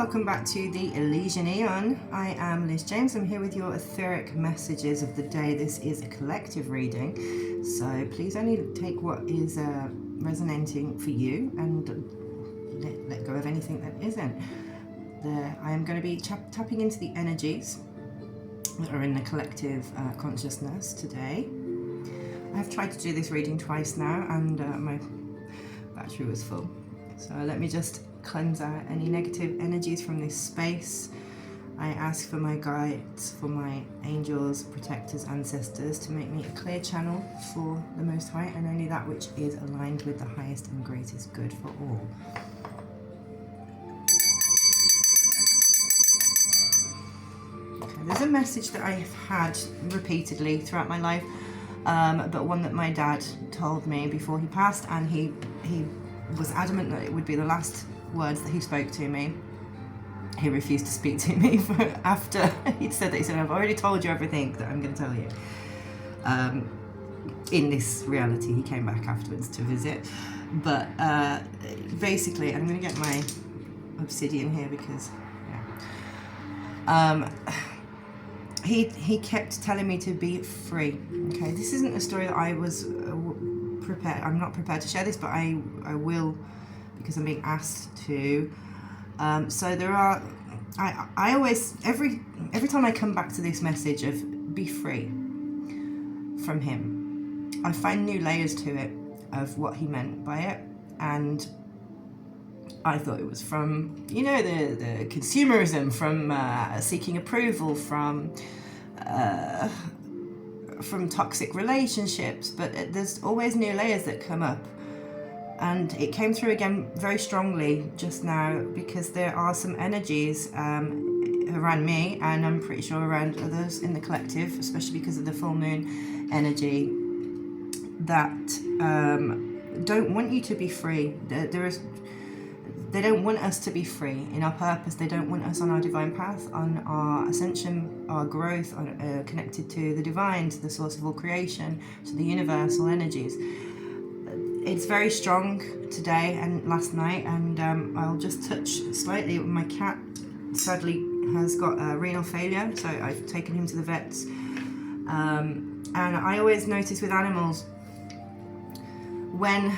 welcome back to the Elizian Aeon. I am Liz James. I'm here with your etheric messages of the day. This is a collective reading, so please only take what is resonating for you and let go of anything that isn't. I am going to be tapping into the energies that are in the collective consciousness today. I've tried to do this reading twice now and my battery was full. So let me just cleanse out any negative energies from this space. I ask for my guides, for my angels, protectors, ancestors to make me a clear channel for the Most High and only that which is aligned with the highest and greatest good for all. Okay, there's a message that I've had repeatedly throughout my life, but one that my dad told me before he passed, and he was adamant that it would be the last words that he spoke to me. He refused to speak to me after he'd said that. He said, I've already told you everything that I'm going to tell you. In this reality, he came back afterwards to visit. But basically, I'm going to get my obsidian here because, yeah. He kept telling me to be free. Okay, this isn't a story that I was prepared. I'm not prepared to share this, but I will, because I'm being asked to. So there are, I always, every time I come back to this message of be free from him, I find new layers to it of what he meant by it. And I thought it was from, you know, the consumerism, from seeking approval, from toxic relationships, but there's always new layers that come up. And it came through again very strongly just now because there are some energies around me, and I'm pretty sure around others in the collective, especially because of the full moon energy, that don't want you to be free. They don't want us to be free in our purpose. They don't want us on our divine path, on our ascension, our growth, connected to the divine, to the source of all creation, to the universal energies. It's very strong today and last night, and I'll just touch slightly. My cat sadly has got renal failure, so I've taken him to the vets. And I always notice with animals, when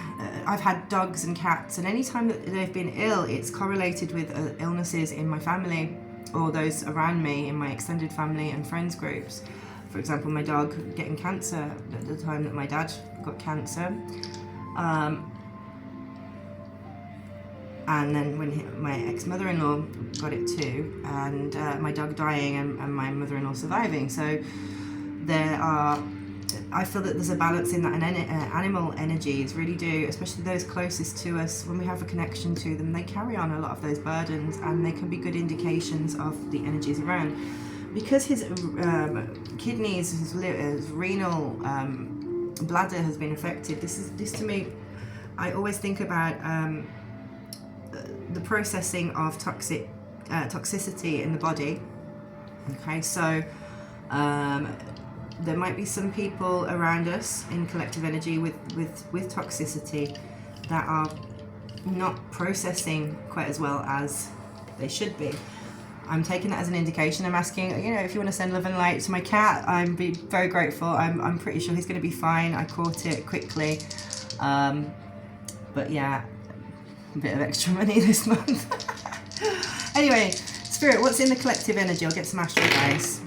I've had dogs and cats, and any time that they've been ill, it's correlated with illnesses in my family or those around me in my extended family and friends groups. For example, my dog getting cancer at the time that my dad got cancer. And then when my ex-mother-in-law got it too, and my dog dying and my mother-in-law surviving. So I feel that there's a balance in that, and animal energies really do, especially those closest to us, when we have a connection to them, they carry on a lot of those burdens, and they can be good indications of the energies around. Because his kidneys, his renal bladder has been affected, this to me, I always think about the processing of toxicity in the body. Okay, so there might be some people around us in collective energy with toxicity that are not processing quite as well as they should be. I'm taking that as an indication. I'm asking, you know, if you want to send love and light to my cat, I'm be very grateful. I'm pretty sure he's going to be fine. I caught it quickly. But yeah, a bit of extra money this month. Anyway, Spirit, what's in the collective energy? I'll get some astral dice.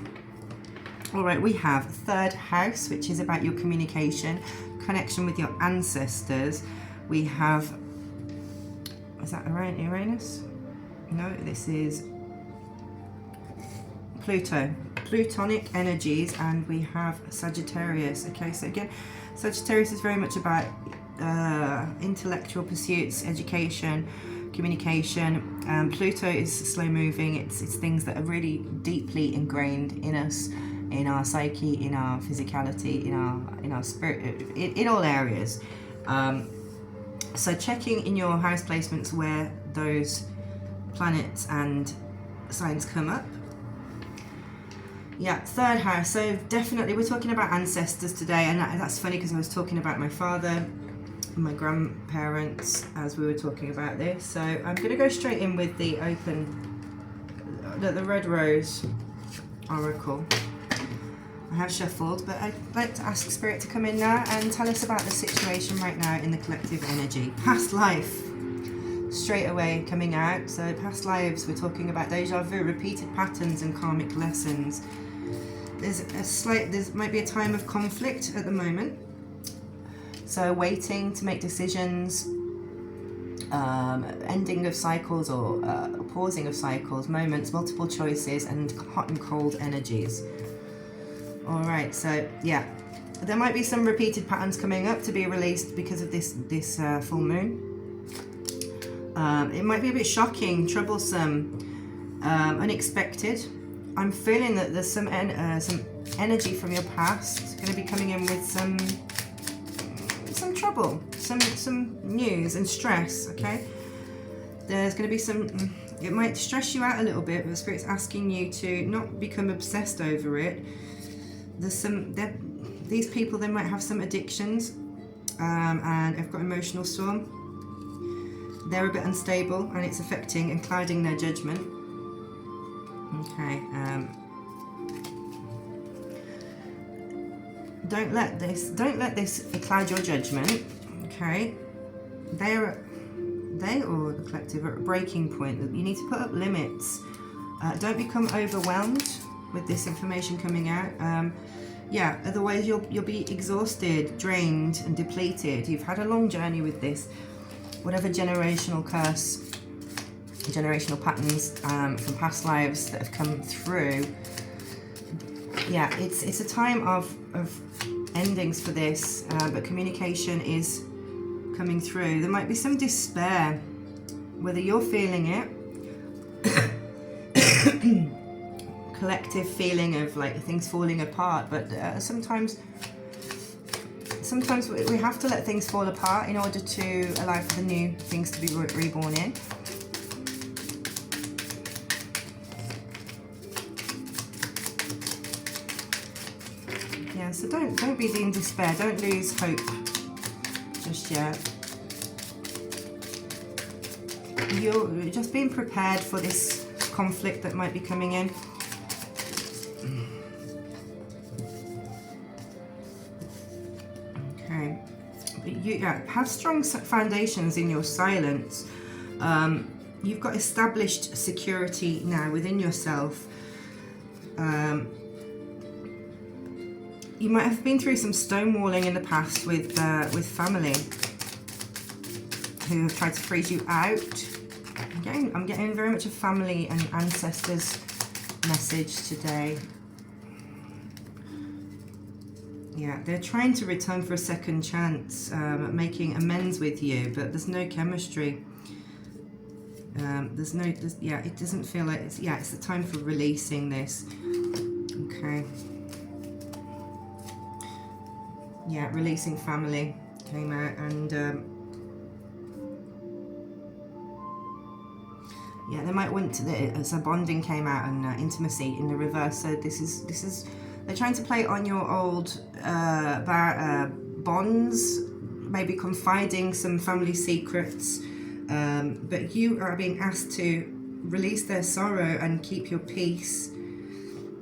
All right, we have third house, which is about your communication, connection with your ancestors. We have, is that Uranus? No, this is Pluto, Plutonic energies, and we have Sagittarius. Okay, so again, Sagittarius is very much about intellectual pursuits, education, communication. Pluto is slow moving. It's things that are really deeply ingrained in us, in our psyche, in our physicality, in our spirit, in all areas. So checking in your house placements where those planets and signs come up. Yeah, third house. So definitely we're talking about ancestors today, and that's funny because I was talking about my father my grandparents as we were talking about this. So I'm going to go straight in with the open the Red Rose Oracle. I have shuffled, but I'd like to ask Spirit to come in now and tell us about the situation right now in the collective energy. Past life, straight away coming out. So past lives, we're talking about deja vu, repeated patterns and karmic lessons. There might be a time of conflict at the moment. So waiting to make decisions, ending of cycles or pausing of cycles, moments, multiple choices, and hot and cold energies. All right, so yeah, there might be some repeated patterns coming up to be released because of this full moon. It might be a bit shocking, troublesome, unexpected. I'm feeling that there's some energy from your past going to be coming in with some trouble, some news and stress. Okay, there's going to be some. It might stress you out a little bit, but the Spirit's asking you to not become obsessed over it. These people, they might have some addictions, and have got emotional storm. They're a bit unstable, and it's affecting and clouding their judgment. Okay. Don't let this cloud your judgment. Okay. They or the collective are at a breaking point. You need to put up limits. Don't become overwhelmed with this information coming out. Yeah, otherwise you'll be exhausted, drained and depleted. You've had a long journey with this. Whatever generational curse, generational patterns from past lives that have come through. Yeah, it's a time of endings for this, but communication is coming through. There might be some despair, whether you're feeling it, collective feeling of like things falling apart, but sometimes we have to let things fall apart in order to allow for the new things to be reborn in. Yeah, so don't be in despair, don't lose hope just yet. You're just being prepared for this conflict that might be coming in. Okay, but you have strong foundations in your silence. You've got established security now within yourself. You might have been through some stonewalling in the past with family who have tried to freeze you out. I'm getting very much a family and ancestors message today. Yeah, they're trying to return for a second chance, making amends with you, but there's no chemistry. It doesn't feel like it's the time for releasing this. Okay. Yeah, releasing family came out, and yeah, they might want to. So bonding came out, and intimacy in the reverse. So this is they're trying to play on your old bonds, maybe confiding some family secrets, but you are being asked to release their sorrow and keep your peace.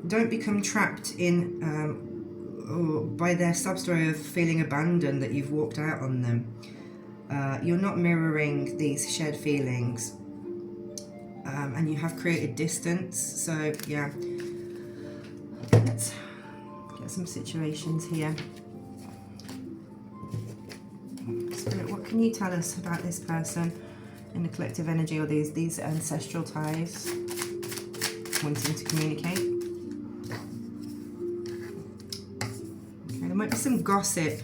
Don't become trapped in or by their sub-story of feeling abandoned, that you've walked out on them. You're not mirroring these shared feelings, and you have created distance. So yeah, let's get some situations here. Spirit, what can you tell us about this person in the collective energy, or these ancestral ties wanting to communicate? There might be some gossip.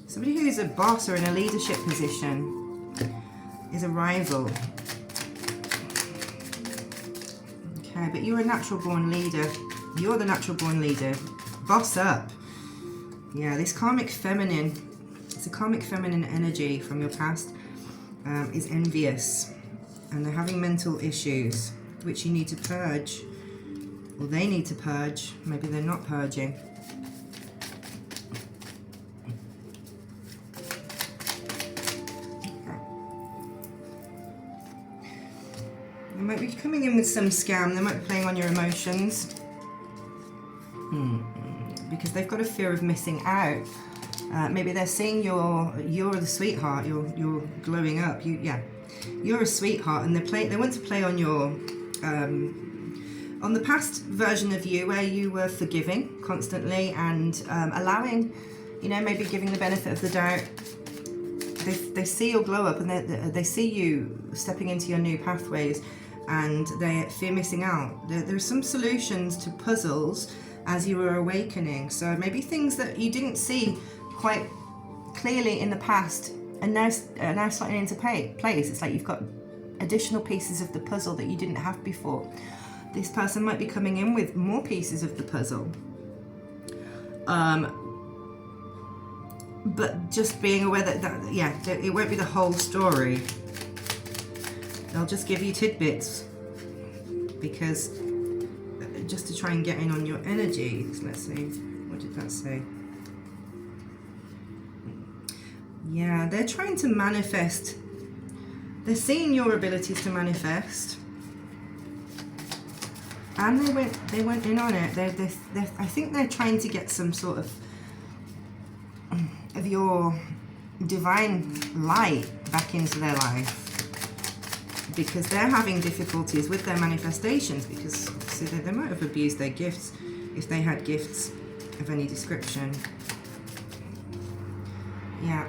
Somebody who is a boss or in a leadership position is a rival. Okay, but you're a natural born leader. You're the natural born leader. Boss up. Yeah, this karmic feminine, it's a karmic feminine energy from your past, is envious. And they're having mental issues, which you need to purge. Or they need to purge. Maybe they're not purging. They might be coming in with some scam. They might be playing on your emotions. Because they've got a fear of missing out. Maybe they're seeing you're the sweetheart. You're glowing up. You're a sweetheart, and they want to play on your on the past version of you where you were forgiving constantly and allowing, maybe giving the benefit of the doubt. They see your glow up, and they see you stepping into your new pathways, and they fear missing out. There's some solutions to puzzles as you were awakening. So maybe things that you didn't see quite clearly in the past and now starting into place. It's like you've got additional pieces of the puzzle that you didn't have before. This person might be coming in with more pieces of the puzzle. But just being aware that it won't be the whole story. They'll just give you tidbits, because just to try and get in on your energy. Let's see, what did that say? Yeah, they're trying to manifest. They're seeing your abilities to manifest, and they went in on it. I think they're trying to get some sort of your divine light back into their life, because they're having difficulties with their manifestations, because obviously they might have abused their gifts if they had gifts of any description. Yeah.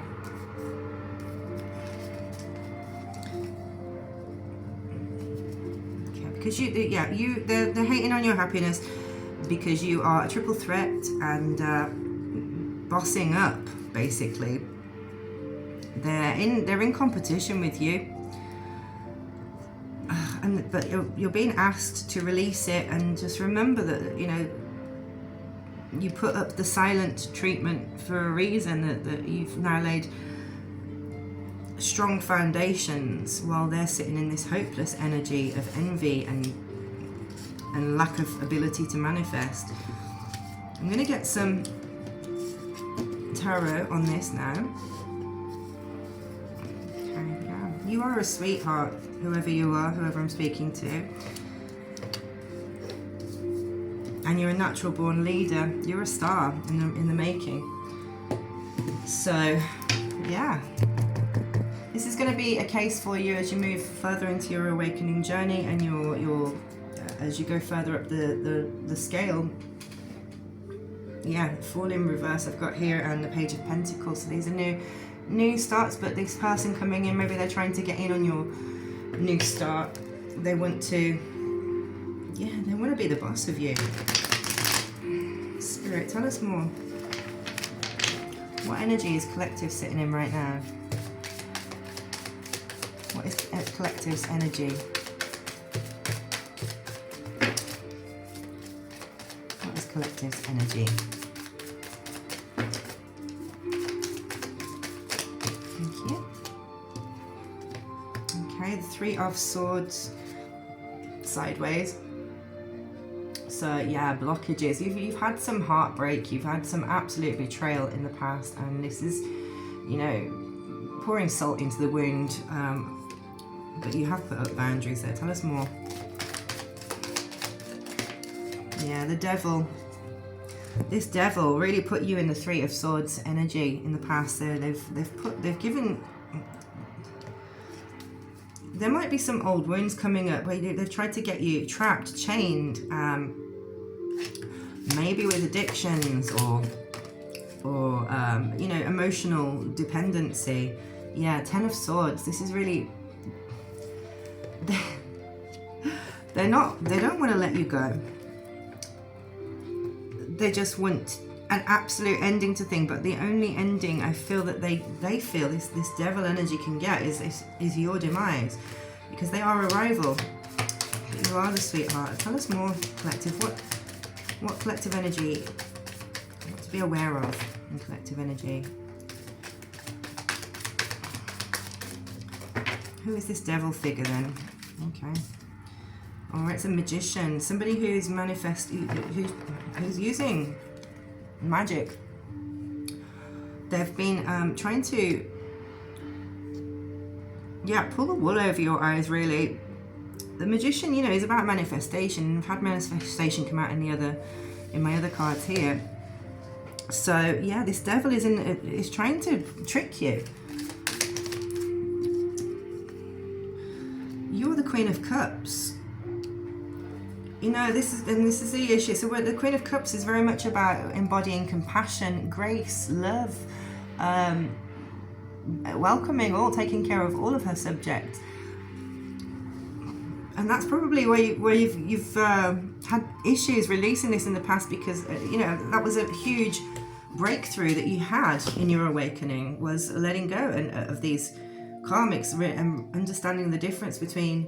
Okay, because they're hating on your happiness because you are a triple threat and bossing up, basically. They're in competition with you. But you're being asked to release it, and just remember that you put up the silent treatment for a reason, that you've now laid strong foundations, while they're sitting in this hopeless energy of envy and lack of ability to manifest. I'm going to get some tarot on this now. Okay, yeah. You are a sweetheart, whoever you are, whoever I'm speaking to. And you're a natural born leader. You're a star in the making. So, yeah. This is going to be a case for you as you move further into your awakening journey, and your as you go further up the scale. Yeah, fall in reverse I've got here, and the Page of Pentacles. So these are new starts, but this person coming in, maybe they're trying to get in on your new start. They want to be the boss of you. Spirit, tell us more. What energy is collective sitting in right now? What is collective's energy? What is collective's energy? Thank you. Okay, the Three of Swords sideways. So yeah, blockages. You've had some heartbreak. You've had some absolute betrayal in the past, and this is, pouring salt into the wound. But you have put up boundaries there. Tell us more. Yeah, the Devil. This Devil really put you in the Three of Swords energy in the past. So they've given. There might be some old wounds coming up where they've tried to get you trapped, chained, maybe with addictions or emotional dependency. Yeah, Ten of Swords. This is really. They don't want to let you go. They just want an absolute ending to thing, but the only ending I feel that they feel this devil energy can get is your demise, because they are a rival. You are the sweetheart. Tell us more, collective. What collective energy, what to be aware of in collective energy? Who is this devil figure then? Okay. Alright, it's a magician. Somebody who's who's using magic. They've been trying to pull the wool over your eyes, really. The Magician, you know, is about manifestation. I've had manifestation come out in my other cards here. So yeah, this Devil is trying to trick you. You're the Queen of Cups. You know, this is the issue. So the Queen of Cups is very much about embodying compassion, grace, love, welcoming all, taking care of all of her subjects. And that's probably where you've had issues releasing this in the past, because you know, that was a huge breakthrough that you had in your awakening, was letting go of these karmics and understanding the difference between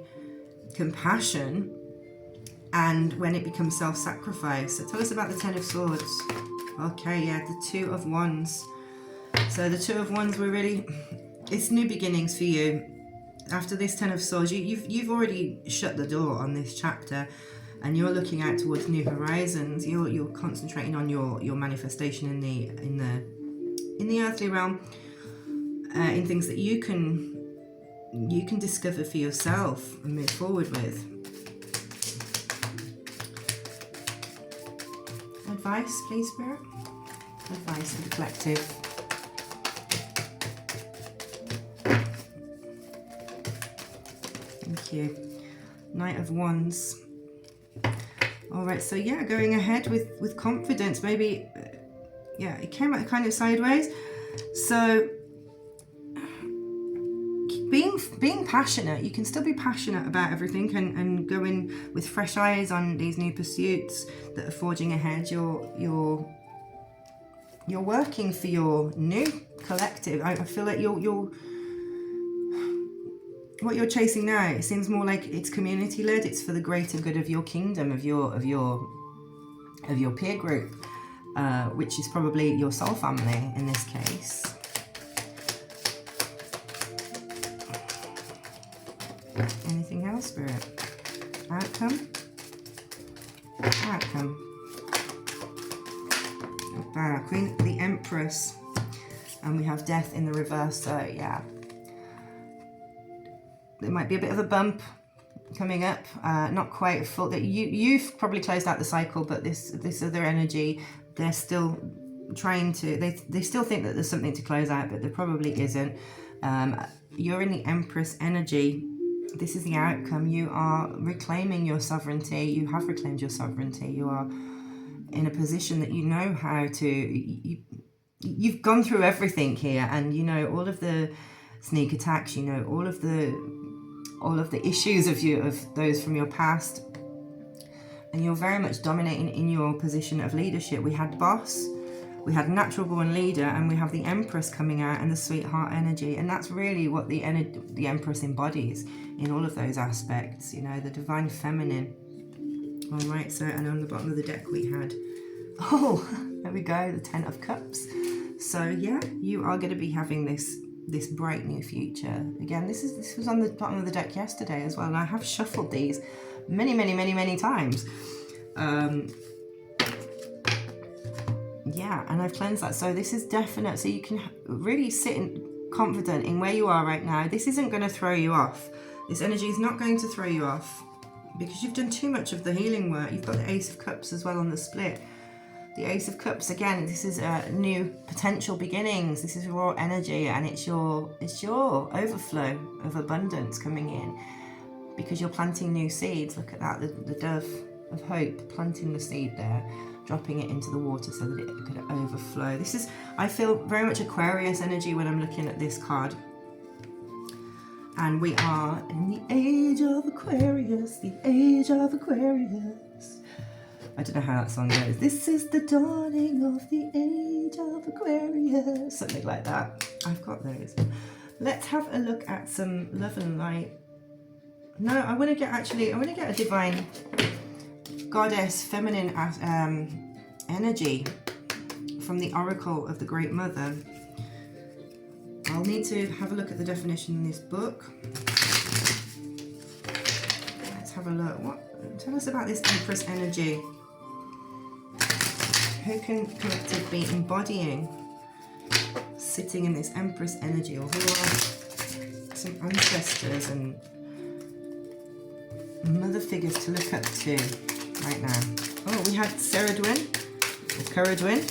compassion and when it becomes self-sacrifice. So tell us about the Ten of Swords. Okay, yeah, the Two of Wands. So the Two of Wands were really, it's new beginnings for you. After this Ten of Swords, you've already shut the door on this chapter, and you're looking out towards new horizons. You're concentrating on your manifestation in the earthly realm, in things that you can discover for yourself and move forward with. Advice, please, Spirit. Advice for the collective. Thank you. Knight of Wands. All right, so yeah, going ahead with confidence. Maybe, yeah, it came out kind of sideways. So being passionate, you can still be passionate about everything and go in with fresh eyes on these new pursuits that are forging ahead. You're working for your new collective. I feel like you're what you're chasing now, it seems more like it's community led. It's for the greater good of your kingdom, of your peer group, which is probably your soul family in this case. Anything else, Spirit? Outcome? Outcome. Queen, the Empress. And we have Death in the reverse, so yeah. There might be a bit of a bump coming up, not quite full. That you've probably closed out the cycle, but this other energy, they're still trying to. They still think that there's something to close out, but there probably isn't. You're in the Empress energy. This is the outcome. You are reclaiming your sovereignty. You have reclaimed your sovereignty. You are in a position that you know how to. You've gone through everything here, and you know all of the sneak attacks. You know all of the issues of those from your past, and you're very much dominating in your position of leadership. We had boss, we had natural born leader, and we have the Empress coming out and the sweetheart energy, and that's really what the Empress embodies in all of those aspects. You know, the divine feminine. All right, so and on the bottom of the deck we had, oh, there we go, the Ten of Cups. So yeah, you are going to be having this bright new future. Again, this was on the bottom of the deck yesterday as well, and I have shuffled these many times. Yeah, and I've cleansed that. So this is definite. So you can really sit confident in where you are right now. This isn't going to throw you off. This energy is not going to throw you off because you've done too much of the healing work. You've got the Ace of Cups as well on the split. The Ace of Cups, again, this is new potential beginnings. This is raw energy, and it's your overflow of abundance coming in because you're planting new seeds. Look at that, the dove of hope, planting the seed there, dropping it into the water so that it could overflow. This is, I feel very much Aquarius energy when I'm looking at this card. And we are in the age of Aquarius, the age of Aquarius. I don't know how that song goes. This is the dawning of the age of Aquarius. Something like that. I've got those. Let's have a look at some love and light. No, I want to get a divine goddess feminine energy from the Oracle of the Great Mother. I'll need to have a look at the definition in this book. Let's have a look. Tell us about this Empress energy. Who can collective be embodying, sitting in this Empress energy, or who are some ancestors and mother figures to look up to right now. Oh, we had Ceridwen, or Ceridwen.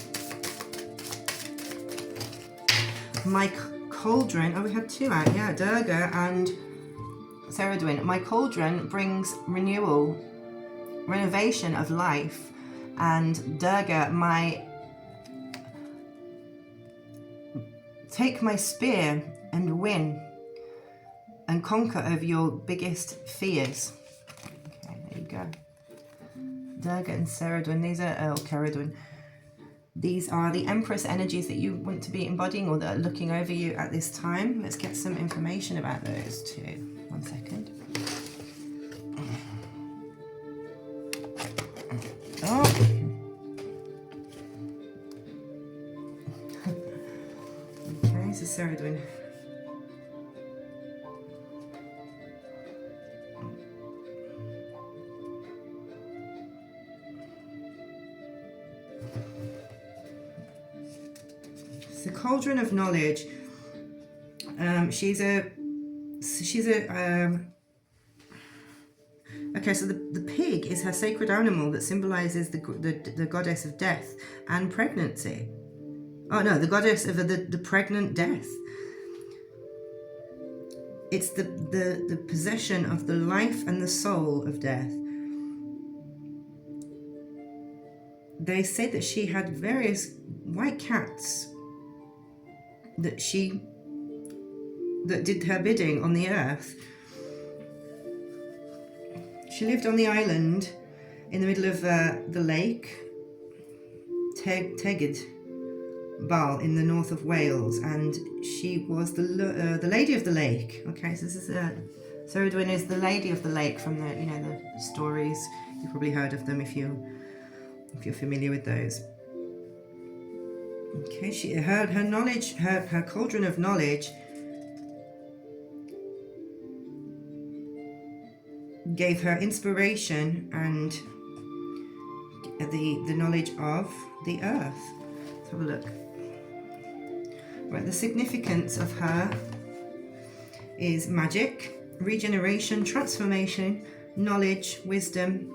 My cauldron, oh, we had two out, yeah, Durga and Ceridwen. My cauldron brings renewal, renovation of life, and Durga, take my spear and win and conquer over your biggest fears. Okay, there you go. Durga and Ceridwen, these are, oh, Ceridwen. These are the Empress energies that you want to be embodying or that are looking over you at this time. Let's get some information about those too. 1 second. Oh. Okay, so Ceridwen. The Cauldron of Knowledge. She's a okay, so the pig is her sacred animal that symbolizes the goddess of death and pregnancy. Oh no, the goddess of the pregnant death. It's the possession of the life and the soul of death. They say that she had various white cats that did her bidding on the earth. She lived on the island in the middle of the lake, Tegid Bal, in the north of Wales, and she was the lady of the lake. Okay, so this is Ceridwen is the lady of the lake from the the stories. You've probably heard of them if you're familiar with those. Okay, her knowledge, her cauldron of knowledge gave her inspiration and the knowledge of the earth. Let's have a look. Right, the significance of her is magic, regeneration, transformation, knowledge, wisdom,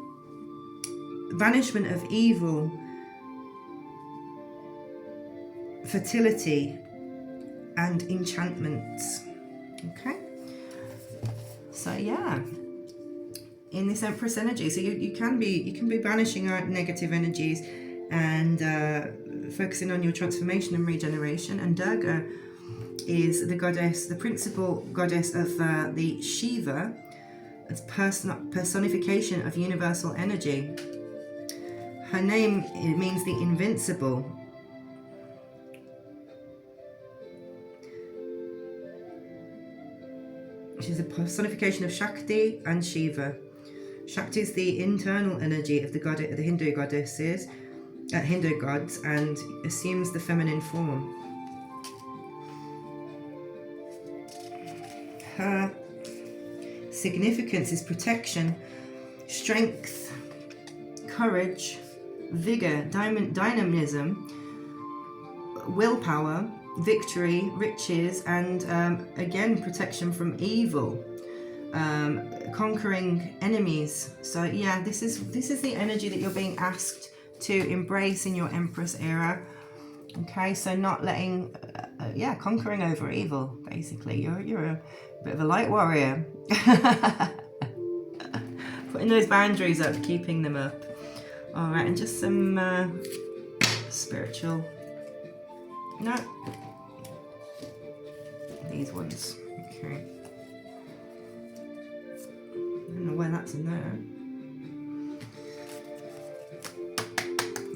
banishment of evil, fertility, and enchantments. Okay, so yeah, in this Empress energy, so you can be banishing out negative energies and focusing on your transformation and regeneration. And Durga is the goddess, the principal goddess of the Shiva, as personification of universal energy. Her name, it means the invincible. She's a personification of Shakti and Shiva. Shakti is the internal energy of the Hindu goddesses, Hindu gods, and assumes the feminine form. Her significance is protection, strength, courage, vigor, dynamism, willpower, victory, riches, and again protection from evil, conquering enemies. So yeah, this is the energy that you're being asked to embrace in your Empress era. Okay, so not letting conquering over evil. Basically, you're a bit of a light warrior. Putting those boundaries up, keeping them up. All right, and just some spiritual. No, these ones. Okay. I don't know where that's in there.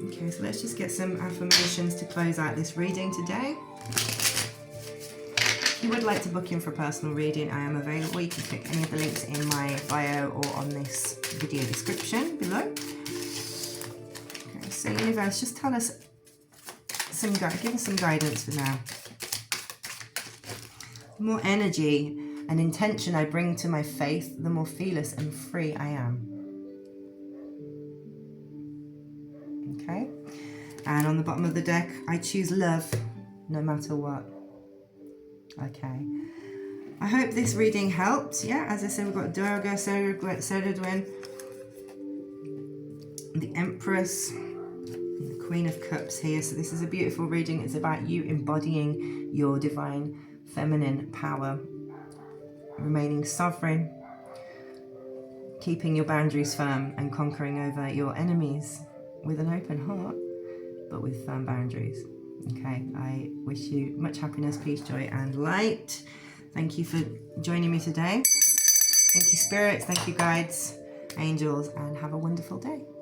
Okay, so let's just get some affirmations to close out this reading today. If you would like to book in for a personal reading, I am available. You can click any of the links in my bio or on this video description below. Okay, so universe, just tell us give us some guidance for now. The more energy and intention I bring to my faith, the more fearless and free I am. Okay, and on the bottom of the deck, I choose love no matter what. Okay, I hope this reading helped. Yeah, as I said, we've got Durga, Sododwin, the Empress, and the Queen of Cups here. So this is a beautiful reading. It's about you embodying your divine feminine power, remaining sovereign, keeping your boundaries firm, and conquering over your enemies with an open heart, but with firm boundaries. Okay, I wish you much happiness, peace, joy, and light. Thank you for joining me today. Thank you, spirits. Thank you, guides, angels, and have a wonderful day.